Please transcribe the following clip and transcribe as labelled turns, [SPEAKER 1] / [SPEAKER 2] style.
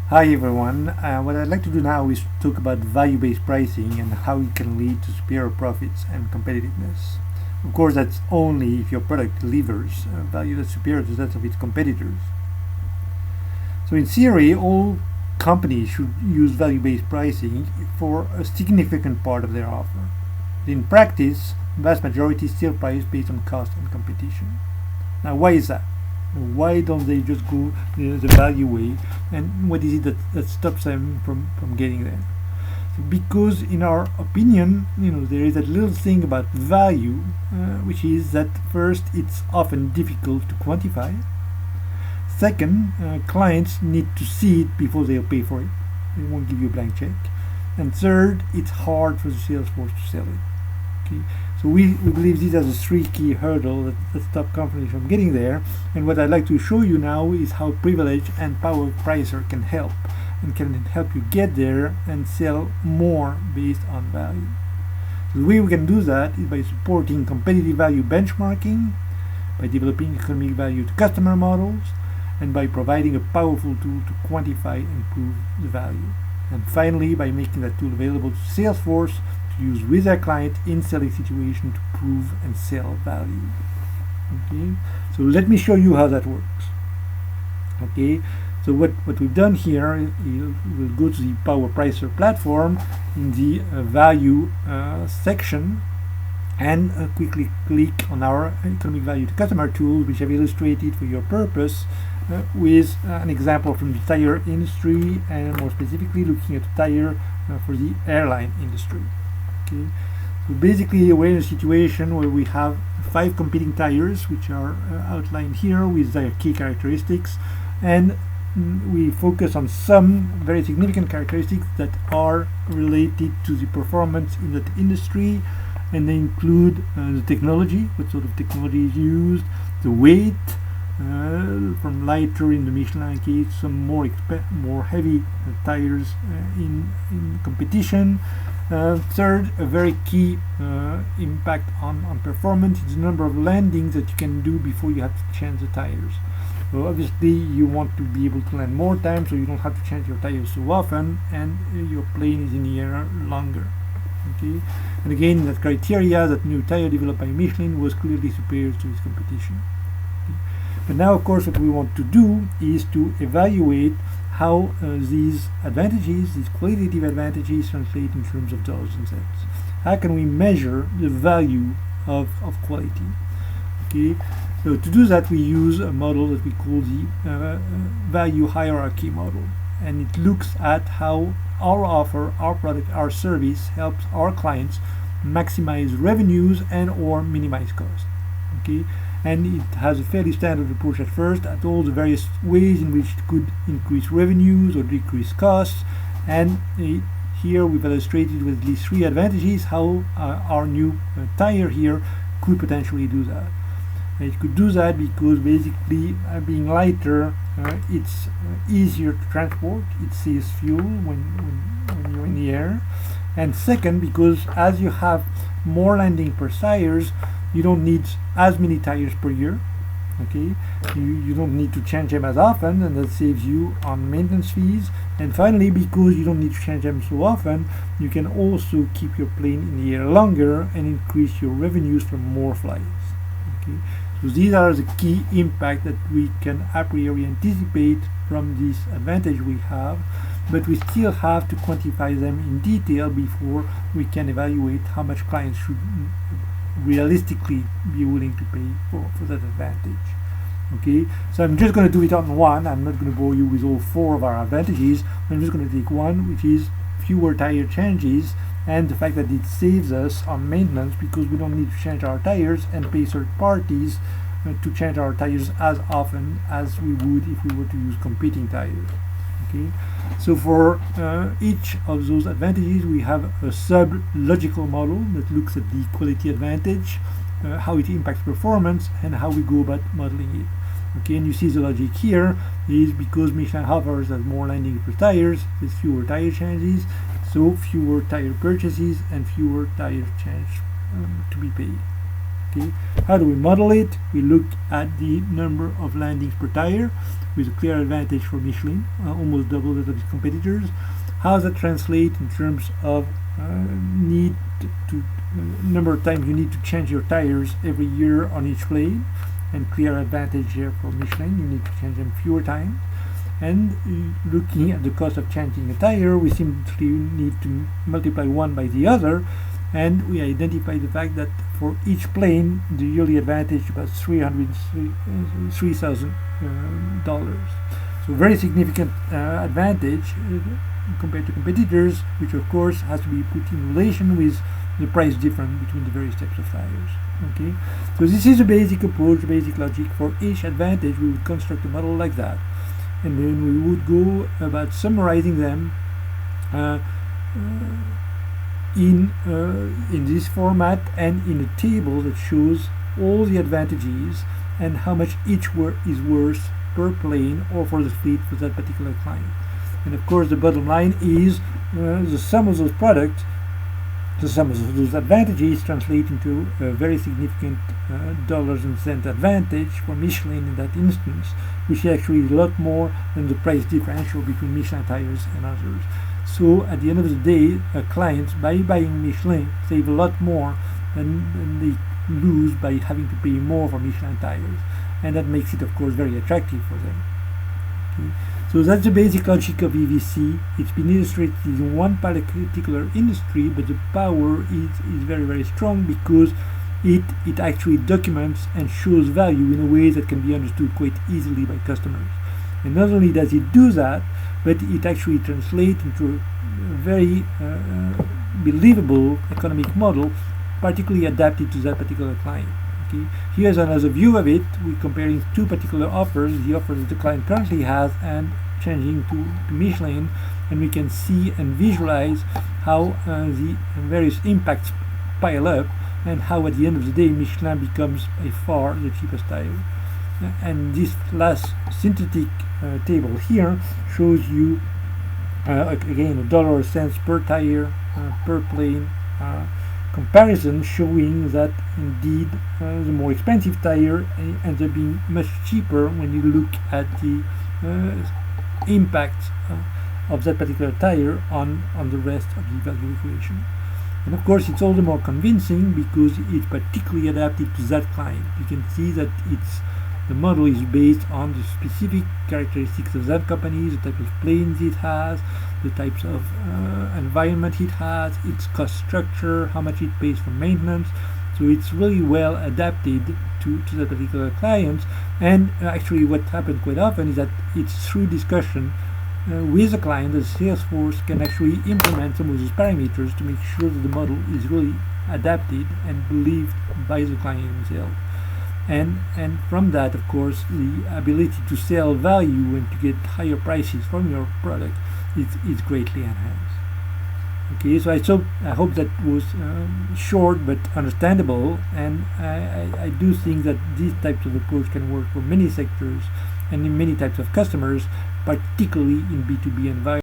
[SPEAKER 1] Hi everyone. What I'd like to do now is talk about value-based pricing and how it can lead to superior profits and competitiveness. Of course, that's only if your product delivers value that's superior to that of its competitors. So, in theory, all companies should use value-based pricing for a significant part of their offer. In practice, the vast majority still price based on cost and competition. Now, why is that? Why don't they just go the value way? And what is it that stops them from getting there? So because, in our opinion, there is a little thing about value, which is that first, it's often difficult to quantify. Second, clients need to see it before they'll pay for it. They won't give you a blank check. And third, it's hard for the sales force to sell it. Okay, so we believe these are the three key hurdles that stop companies from getting there. And what I'd like to show you now is how Privilege and Power Pricer can help you get there and sell more based on value. So the way we can do that is by supporting competitive value benchmarking, by developing economic value to customer models, and by providing a powerful tool to quantify and prove the value. And finally, by making that tool available to Salesforce to use with their client in selling situation to prove and sell value. Okay, so let me show you how that works. Okay, so what we've done here is we'll go to the Power Pricer platform in the value section and quickly click on our economic value to customer tool, which I've illustrated for your purpose with an example from the tire industry, and more specifically looking at the tire for the airline industry. Okay, so basically we're in a situation where we have 5 competing tires, which are outlined here with their key characteristics, and we focus on some very significant characteristics that are related to the performance in that industry, and they include the technology, what sort of technology is used, the weight, from lighter in the Michelin case, some more heavy tires in competition. Third, a very key impact on performance is the number of landings that you can do before you have to change the tires. So obviously you want to be able to land more times, so you don't have to change your tires so often, and your plane is in the air longer. Okay, and again, that criteria, that new tire developed by Michelin was clearly superior to its competition. Okay. But now, of course, what we want to do is to evaluate how these advantages, these qualitative advantages, translate in terms of dollars and cents. How can we measure the value of quality? Okay, so to do that, we use a model that we call the value hierarchy model, and it looks at how our offer, our product, our service helps our clients maximize revenues and or minimize costs. Okay, and it has a fairly standard approach at first at all the various ways in which it could increase revenues or decrease costs, and here we've illustrated with at least 3 advantages how our new tire here could potentially do that. And it could do that because basically being lighter, it's easier to transport, it saves fuel when you're in the air, and second, because as you have more landing per tires, you don't need as many tires per year. Okay, you don't need to change them as often, and that saves you on maintenance fees. And finally, because you don't need to change them so often, you can also keep your plane in the air longer and increase your revenues from more flights. Okay, so these are the key impact that we can a priori anticipate from this advantage we have, but we still have to quantify them in detail before we can evaluate how much clients should realistically be willing to pay for that advantage. Okay, so I'm just going to do it on one. I'm not going to bore you with all 4 of our advantages. I'm just going to take one, which is fewer tire changes, and the fact that it saves us on maintenance because we don't need to change our tires and pay third parties to change our tires as often as we would if we were to use competing tires. Okay, so for each of those advantages, we have a sub-logical model that looks at the quality advantage, how it impacts performance, and how we go about modeling it. Okay, and you see the logic here is because Michelin hovers has more landing per tires, there's fewer tire changes, so fewer tire purchases and fewer tire change to be paid. Okay, how do we model it? We look at the number of landings per tire, with a clear advantage for Michelin, almost double that of its competitors. How does that translate in terms of need to number of times you need to change your tires every year on each plane? And clear advantage here for Michelin, you need to change them fewer times. And looking at the cost of changing a tire, we simply need to multiply one by the other, and we identify the fact that for each plane the yearly advantage is about $3,000. So very significant advantage compared to competitors, which of course has to be put in relation with the price difference between the various types of tires. Okay, so this is a basic approach, basic logic. For each advantage we would construct a model like that, and then we would go about summarizing them in this format and in a table that shows all the advantages and how much each is worth per plane or for the fleet for that particular client. And of course the bottom line is the sum of those products, the sum of those advantages translate into a very significant dollars and cent advantage for Michelin in that instance, which is actually a lot more than the price differential between Michelin tires and others. So at the end of the day, clients, by buying Michelin, save a lot more than they lose by having to pay more for Michelin tires, and that makes it of course very attractive for them. Okay. So that's the basic logic of EVC. It's been illustrated in one particular industry, but the power is very, very strong because it actually documents and shows value in a way that can be understood quite easily by customers. And not only does it do that, but it actually translates into a very believable economic model, particularly adapted to that particular client. Okay. Here's another view of it. We're comparing two particular offers, the offer that the client currently has and changing to Michelin, and we can see and visualize how the various impacts pile up and how at the end of the day Michelin becomes by far the cheapest tire. And this last synthetic table here shows you again a dollar or cents per tire per plane comparison, showing that indeed the more expensive tire ends up being much cheaper when you look at the impact of that particular tire on the rest of the value equation. And of course it's all the more convincing because it's particularly adapted to that client. You can see that the model is based on the specific characteristics of that company, the type of planes it has, the types of environment it has, its cost structure, how much it pays for maintenance. So it's really well adapted to that particular client. And actually what happens quite often is that it's through discussion with the client that the sales force can actually implement some of those parameters to make sure that the model is really adapted and believed by the client himself. And from that, of course, the ability to sell value and to get higher prices from your product is greatly enhanced. Okay, so I hope that was short but understandable, and I do think that these types of approach can work for many sectors and in many types of customers, particularly in B2B environments.